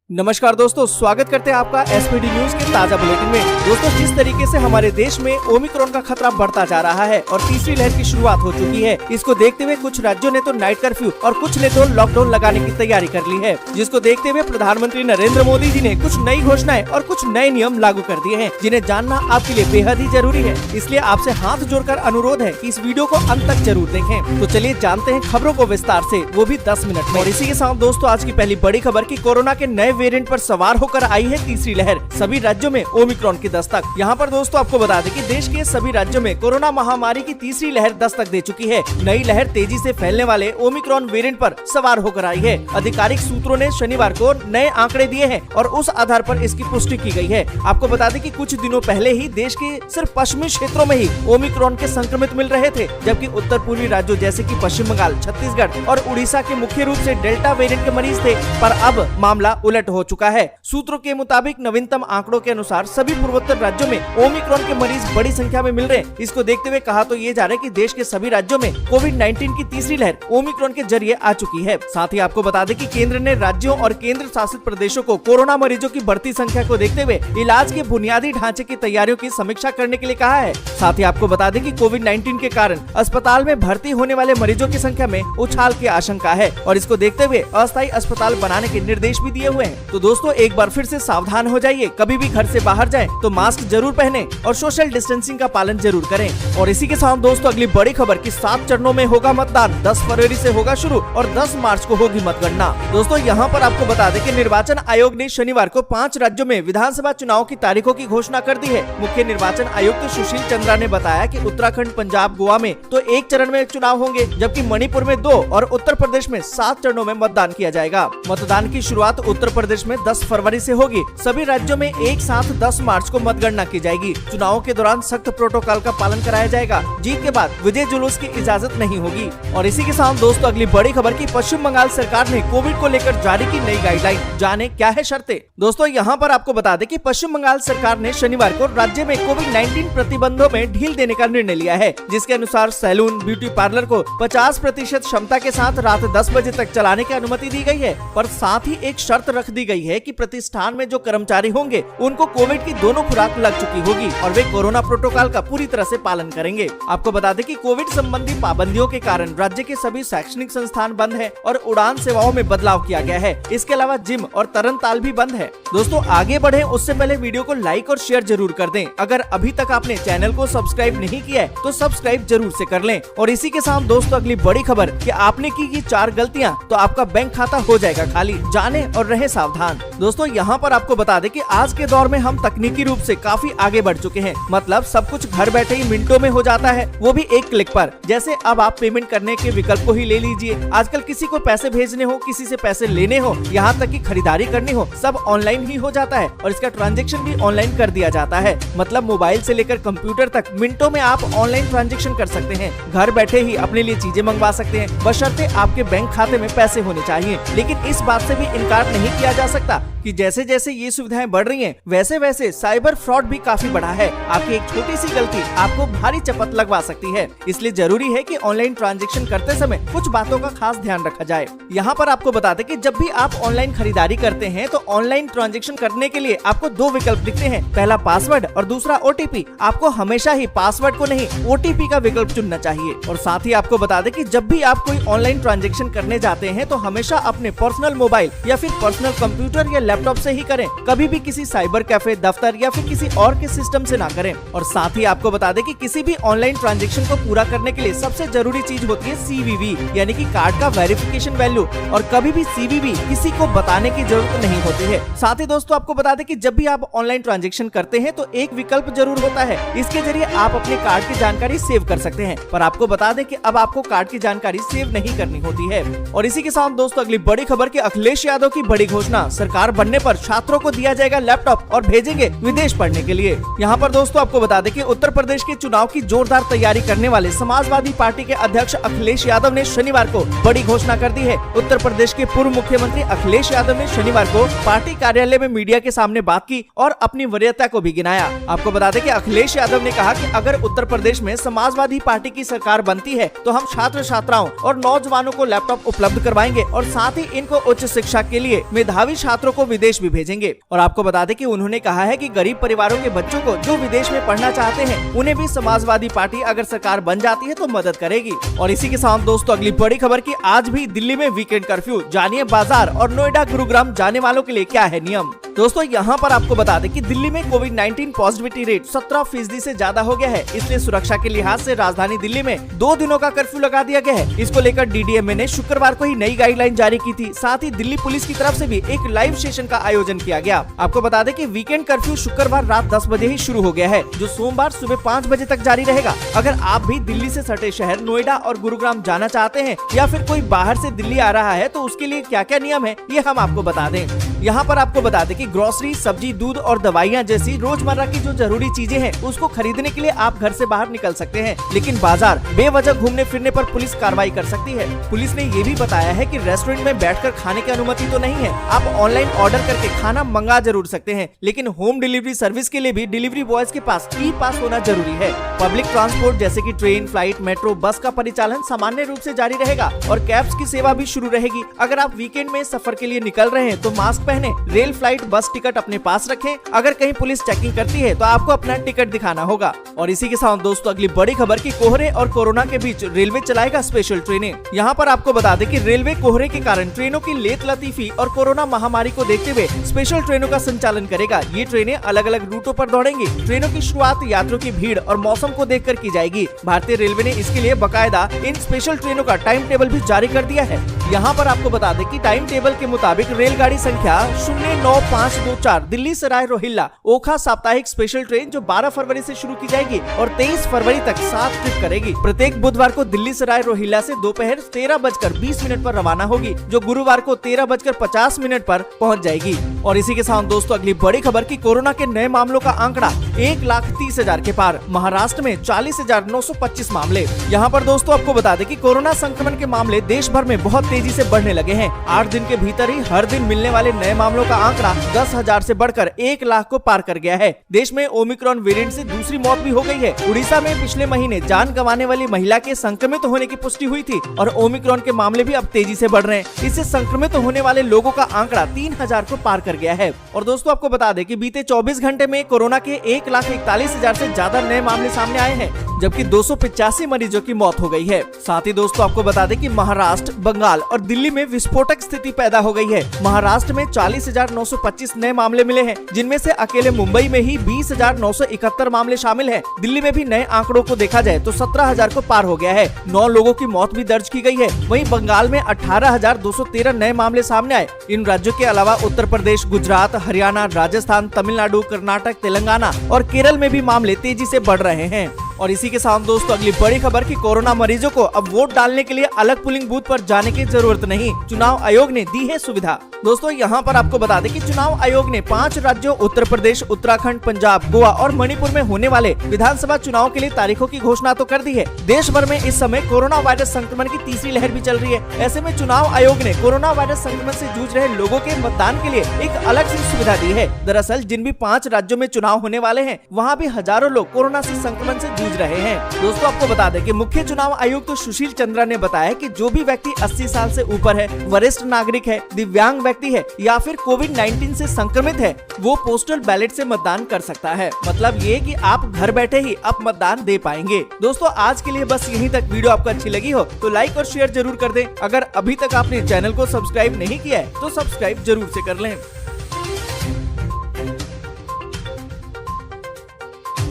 नमस्कार दोस्तों, स्वागत करते हैं आपका एसपीडी न्यूज के ताजा बुलेटिन में। दोस्तों, जिस तरीके से हमारे देश में ओमिक्रॉन का खतरा बढ़ता जा रहा है और तीसरी लहर की शुरुआत हो चुकी है, इसको देखते हुए कुछ राज्यों ने तो नाइट कर्फ्यू और कुछ ने तो लॉकडाउन लगाने की तैयारी कर ली है, जिसको देखते हुए प्रधानमंत्री नरेंद्र मोदी जी ने कुछ नई घोषणाएं और कुछ नए नियम लागू कर दिए हैं, जिन्हें जानना आपके लिए बेहद ही जरूरी है। इसलिए आपसे हाथ जोड़कर अनुरोध है कि इस वीडियो को अंत तक जरूर देखें। तो चलिए जानते हैं खबरों को विस्तार से, वो भी 10 मिनट में। और इसी के साथ दोस्तों, आज की पहली बड़ी खबर की कोरोना के नए वेरिएंट पर सवार होकर आई है तीसरी लहर। सभी राज्यों में ओमिक्रॉन की दस्तक। यहाँ पर दोस्तों आपको बता दें कि देश के सभी राज्यों में कोरोना महामारी की तीसरी लहर दस्तक दे चुकी है। नई लहर तेजी से फैलने वाले ओमिक्रॉन वेरिएंट पर सवार होकर आई है। आधिकारिक सूत्रों ने शनिवार को नए आंकड़े दिए हैं और उस आधार पर इसकी पुष्टि की गई है। आपको बता दें कि कुछ दिनों पहले ही देश के सिर्फ पश्चिमी क्षेत्रों में ही ओमिक्रॉन के संक्रमित मिल रहे थे, जबकि उत्तर पूर्वी राज्यों जैसे कि पश्चिम बंगाल, छत्तीसगढ़ और उड़ीसा के मुख्य रूप से डेल्टा वेरिएंट के मरीज थे। पर अब मामला उलट हो चुका है। सूत्रों के मुताबिक नवीनतम आंकड़ों के अनुसार सभी पूर्वोत्तर राज्यों में ओमिक्रॉन के मरीज बड़ी संख्या में मिल रहे हैं। इसको देखते हुए कहा तो ये जा रहा है कि देश के सभी राज्यों में कोविड-19 की तीसरी लहर ओमिक्रॉन के जरिए आ चुकी है। साथ ही आपको बता दें कि केंद्र ने राज्यों और केंद्र शासित प्रदेशों को कोरोना मरीजों की बढ़ती संख्या को देखते हुए इलाज के बुनियादी ढांचे की तैयारियों की समीक्षा करने के लिए कहा है। साथ ही आपको बता दें कि कोविड-19 के कारण अस्पताल में भर्ती होने वाले मरीजों की संख्या में उछाल की आशंका है और इसको देखते हुए अस्थायी अस्पताल बनाने के निर्देश भी दिए हुए हैं। तो दोस्तों, एक बार फिर से सावधान हो जाइए। कभी भी घर से बाहर जाएं तो मास्क जरूर पहने और सोशल डिस्टेंसिंग का पालन जरूर करें। और इसी के साथ दोस्तों अगली बड़ी खबर की 7 चरणों में होगा मतदान। 10 फरवरी से होगा शुरू और 10 मार्च को होगी मतगणना। दोस्तों, यहाँ पर आपको बता दें कि निर्वाचन आयोग ने शनिवार को 5 राज्यों में विधानसभा चुनाव की तारीखों की घोषणा कर दी है। मुख्य निर्वाचन आयुक्त सुशील चंद्रा ने बताया कि उत्तराखंड, पंजाब, गोवा में तो 1 चरण में चुनाव होंगे, जबकि मणिपुर में 2 और उत्तर प्रदेश में 7 चरणों में मतदान किया जाएगा। मतदान की शुरुआत उत्तर प्रदेश में 10 फरवरी से होगी। सभी राज्यों में एक साथ 10 मार्च को मतगणना की जाएगी। चुनावों के दौरान सख्त प्रोटोकॉल का पालन कराया जाएगा। जीत के बाद विजय जुलूस की इजाजत नहीं होगी। और इसी के साथ दोस्तों अगली बड़ी खबर की पश्चिम बंगाल सरकार ने कोविड को लेकर जारी की नई गाइडलाइन। जाने क्या है शर्तें। दोस्तों, यहाँ पर आपको बता दें कि पश्चिम बंगाल सरकार ने शनिवार को राज्य में कोविड-19 प्रतिबंधों में ढील देने का निर्णय लिया है, जिसके अनुसार सैलून, ब्यूटी पार्लर को 50% क्षमता के साथ रात 10 बजे तक चलाने की अनुमति दी गई है। पर साथ ही एक शर्त रख दी गई है कि प्रतिष्ठान में जो कर्मचारी होंगे उनको कोविड की दोनों खुराक लग चुकी होगी और वे कोरोना प्रोटोकॉल का पूरी तरह से पालन करेंगे। आपको बता दें कि कोविड संबंधी पाबंदियों के कारण राज्य के सभी शैक्षणिक संस्थान बंद है और उड़ान सेवाओं में बदलाव किया गया है। इसके अलावा जिम और तरन ताल भी बंद है। दोस्तों, आगे बढ़े उससे पहले वीडियो को लाइक और शेयर जरूर कर दें। अगर अभी तक आपने चैनल को सब्सक्राइब नहीं किया है तो सब्सक्राइब जरूर से कर लें। और इसी के साथ दोस्तों अगली बड़ी खबर कि आपने की 4 गलतियां तो आपका बैंक खाता हो जाएगा खाली। जाने और रहे सावधान। दोस्तों, यहाँ पर आपको बता दें कि आज के दौर में हम तकनीकी रूप से काफी आगे बढ़ चुके हैं। मतलब सब कुछ घर बैठे ही मिनटों में हो जाता है, वो भी एक क्लिक पर। जैसे अब आप पेमेंट करने के विकल्प को ही ले लीजिए। आजकल किसी को पैसे भेजने हो, किसी से पैसे लेने हो, यहाँ तक कि खरीदारी करनी हो, सब ऑनलाइन ही हो जाता है और इसका ट्रांजैक्शन भी ऑनलाइन कर दिया जाता है। मतलब मोबाइल से लेकर कंप्यूटर तक मिनटों में आप ऑनलाइन ट्रांजैक्शन कर सकते हैं। घर बैठे ही अपने लिए चीजें मंगवा सकते हैं, बशर्ते आपके बैंक खाते में पैसे होने चाहिए। लेकिन इस बात से भी इनकार नहीं किया जा सकता कि जैसे जैसे ये सुविधाएं बढ़ रही हैं, वैसे वैसे साइबर फ्रॉड भी काफी बढ़ा है। आपकी एक छोटी सी गलती आपको भारी चपत लगवा सकती है। इसलिए जरूरी है कि ऑनलाइन ट्रांजैक्शन करते समय कुछ बातों का खास ध्यान रखा जाए। यहाँ पर आपको बता दें कि जब भी आप ऑनलाइन खरीदारी करते हैं तो ऑनलाइन ट्रांजैक्शन करने के लिए आपको 2 विकल्प दिखते हैं। पहला पासवर्ड और दूसरा OTP। आपको हमेशा ही पासवर्ड को नहीं OTP का विकल्प चुनना चाहिए। और साथ ही आपको बता दें कि जब भी आप कोई ऑनलाइन ट्रांजैक्शन करने जाते हैं तो हमेशा अपने पर्सनल मोबाइल या फिर पर्सनल कंप्यूटर या लैपटॉप से ही करें। कभी भी किसी साइबर कैफे, दफ्तर या फिर किसी और के सिस्टम से ना करें। और साथ ही आपको बता दें कि किसी भी ऑनलाइन ट्रांजैक्शन को पूरा करने के लिए सबसे जरूरी चीज होती है CVV, यानी कि कार्ड का वेरिफिकेशन वैल्यू। और कभी भी CVV किसी को बताने की जरूरत नहीं होती है। साथ ही दोस्तों आपको बता दें कि जब भी आप ऑनलाइन ट्रांजैक्शन करते हैं तो एक विकल्प जरूर होता है। इसके जरिए आप अपने कार्ड की जानकारी सेव कर सकते हैं। पर आपको बता दें कि अब आपको कार्ड की जानकारी सेव नहीं करनी होती है। और इसी के साथ दोस्तों अगली बड़ी खबर की अखिलेश यादव की बड़ी घोषणा। सरकार बनने पर छात्रों को दिया जाएगा लैपटॉप और भेजेंगे विदेश पढ़ने के लिए। यहाँ पर दोस्तों आपको बता दें कि उत्तर प्रदेश के चुनाव की जोरदार तैयारी करने वाले समाजवादी पार्टी के अध्यक्ष अखिलेश यादव ने शनिवार को बड़ी घोषणा कर दी है। उत्तर प्रदेश के पूर्व मुख्यमंत्री अखिलेश यादव ने शनिवार को पार्टी कार्यालय में मीडिया के सामने बात की और अपनी वरीयता को भी गिनाया। आपको बता दें कि अखिलेश यादव ने कहा कि अगर उत्तर प्रदेश में समाजवादी पार्टी की सरकार बनती है तो हम छात्र छात्राओं और नौजवानों को लैपटॉप उपलब्ध करवाएंगे और साथ ही इनको उच्च शिक्षा के लिए मेधावी छात्रों को विदेश भी भेजेंगे। और आपको बता दें कि उन्होंने कहा है कि गरीब परिवारों के बच्चों को जो विदेश में पढ़ना चाहते हैं उन्हें भी समाजवादी पार्टी अगर सरकार बन जाती है तो मदद करेगी। और इसी के साथ दोस्तों अगली बड़ी खबर की आज भी दिल्ली में वीकेंड कर्फ्यू, जानिए बाजार और नोएडा गुरुग्राम जाने वालों के लिए क्या है नियम। दोस्तों यहाँ पर आपको बता दें कि दिल्ली में कोविड-19 पॉजिटिविटी रेट 17% से ज्यादा हो गया है, इसलिए सुरक्षा के लिहाज से राजधानी दिल्ली में 2 दिनों का कर्फ्यू लगा दिया गया है। इसको लेकर डीडीएमए ने शुक्रवार को ही नई गाइडलाइन जारी की थी। साथ ही दिल्ली पुलिस की तरफ से भी एक लाइव सेशन का आयोजन किया गया। आपको बता दें कि वीकेंड कर्फ्यू शुक्रवार रात 10 बजे ही शुरू हो गया है, जो सोमवार सुबह 5 बजे तक जारी रहेगा। अगर आप भी दिल्ली से सटे शहर नोएडा और गुरुग्राम जाना चाहते हैं या फिर कोई बाहर से दिल्ली आ रहा है तो उसके लिए क्या क्या नियम है ये हम आपको बता दें। यहाँ पर आपको बता दें कि ग्रोसरी, सब्जी, दूध और दवाइयाँ जैसी रोजमर्रा की जो जरूरी चीजें हैं उसको खरीदने के लिए आप घर से बाहर निकल सकते हैं, लेकिन बाजार बेवजह घूमने फिरने पर पुलिस कार्रवाई कर सकती है। पुलिस ने ये भी बताया है कि रेस्टोरेंट में बैठकर खाने की अनुमति तो नहीं है, आप ऑनलाइन ऑर्डर करके खाना मंगा जरूर सकते हैं, लेकिन होम डिलीवरी सर्विस के लिए भी डिलीवरी बॉयज के पास ई पास होना जरूरी है। पब्लिक ट्रांसपोर्ट जैसे कि ट्रेन, फ्लाइट, मेट्रो, बस का परिचालन सामान्य रूप से जारी रहेगा और कैब्स की सेवा भी शुरू रहेगी। अगर आप वीकेंड में सफर के लिए निकल रहे हैं तो मास्क पहने, रेल, फ्लाइट, बस टिकट अपने पास रखें। अगर कहीं पुलिस चेकिंग करती है तो आपको अपना टिकट दिखाना होगा। और इसी के साथ दोस्तों अगली बड़ी खबर की कोहरे और कोरोना के बीच रेलवे चलाएगा स्पेशल ट्रेनें। यहाँ पर आपको बता दें कि रेलवे कोहरे के कारण ट्रेनों की लेट लतीफी और कोरोना महामारी को देखते हुए स्पेशल ट्रेनों का संचालन करेगा। ये ट्रेनें अलग अलग रूटों पर दौड़ेंगी। ट्रेनों की शुरुआत यात्रियों की भीड़ और मौसम को देखकर की जाएगी। भारतीय रेलवे ने इसके लिए बकायदा इन स्पेशल ट्रेनों का टाइम टेबल भी जारी कर दिया है। यहाँ पर आपको बता दें कि टाइम टेबल के मुताबिक रेलगाड़ी संख्या 09524 दिल्ली सराय रोहिल्ला ओखा साप्ताहिक स्पेशल ट्रेन जो 12 फरवरी से शुरू की जाएगी और 23 फरवरी तक 7 ट्रिप करेगी। प्रत्येक बुधवार को दिल्ली सराय रोहिल्ला से दोपहर 13:20 पर रवाना होगी, जो गुरुवार को 13:50 पर पहुंच जाएगी। और इसी के साथ दोस्तों अगली बड़ी खबर की कोरोना के नए मामलों का आंकड़ा 1,30,000 के पार। महाराष्ट्र में 40,925 मामले। यहाँ पर दोस्तों आपको बता दें कि कोरोना संक्रमण के मामले देश भर में बहुत तेजी से बढ़ने लगे हैं। 8 दिन के भीतर ही हर दिन मिलने वाले नए मामलों का आंकड़ा 10,000 से बढ़कर 1 लाख को पार कर गया है। देश में ओमिक्रॉन वेरिएंट से दूसरी मौत भी हो गई है। उड़ीसा में पिछले महीने जान गंवाने वाली महिला के संक्रमित होने की पुष्टि हुई थी और ओमिक्रॉन के मामले भी अब तेजी से बढ़ रहे हैं। इससे संक्रमित होने वाले लोगों का आंकड़ा 3,000 को पार कर गया है। और दोस्तों आपको बता दें कि बीते 24 घंटे में कोरोना के 1,41,000 से ज्यादा नए मामले सामने आए हैं, जबकि 285 मरीजों की मौत हो गई है। साथ ही दोस्तों आपको बता दें कि महाराष्ट्र, बंगाल और दिल्ली में विस्फोटक स्थिति पैदा हो गई है। महाराष्ट्र में 40,925 नए मामले मिले हैं, जिनमें से अकेले मुंबई में ही 20,971 मामले शामिल हैं। दिल्ली में भी नए आंकड़ों को देखा जाए तो 17,000 को पार हो गया है। 9 लोगों की मौत भी दर्ज की गई है। वहीं बंगाल में 18,213 नए मामले सामने आए। इन राज्यों के अलावा उत्तर प्रदेश, गुजरात, हरियाणा, राजस्थान, तमिलनाडु, कर्नाटक, तेलंगाना और केरल में भी मामले तेजी से बढ़ रहे हैं। और इसी के साथ दोस्तों अगली बड़ी खबर की कोरोना मरीजों को अब वोट डालने के लिए अलग पोलिंग बूथ पर जाने की जरूरत नहीं, चुनाव आयोग ने दी है सुविधा। दोस्तों यहाँ पर आपको बता दें कि चुनाव आयोग ने 5 राज्यों उत्तर प्रदेश, उत्तराखंड, पंजाब, गोवा और मणिपुर में होने वाले विधानसभा चुनाव के लिए तारीखों की घोषणा तो कर दी है। देश भर में इस समय कोरोना वायरस संक्रमण की तीसरी लहर भी चल रही है। ऐसे में चुनाव आयोग ने कोरोना वायरस संक्रमण से जूझ रहे लोगों के मतदान के लिए एक अलग से सुविधा दी है। दरअसल जिन भी 5 राज्यों में चुनाव होने वाले हैं, वहाँ भी हजारों लोग कोरोना से संक्रमण से जूझ रहे हैं। दोस्तों आपको बता दें कि मुख्य चुनाव आयुक्त तो सुशील चंद्रा ने बताया कि जो भी व्यक्ति 80 साल से ऊपर है, वरिष्ठ नागरिक है, दिव्यांग व्यक्ति है या फिर कोविड-19 से संक्रमित है, वो पोस्टल बैलेट से मतदान कर सकता है। मतलब ये कि आप घर बैठे ही अब मतदान दे पाएंगे। दोस्तों आज के लिए बस यहीं तक। वीडियो आपको अच्छी लगी हो तो लाइक और शेयर जरूर कर दें। अगर अभी तक आपने चैनल को सब्सक्राइब नहीं किया है तो सब्सक्राइब जरूर से कर लें।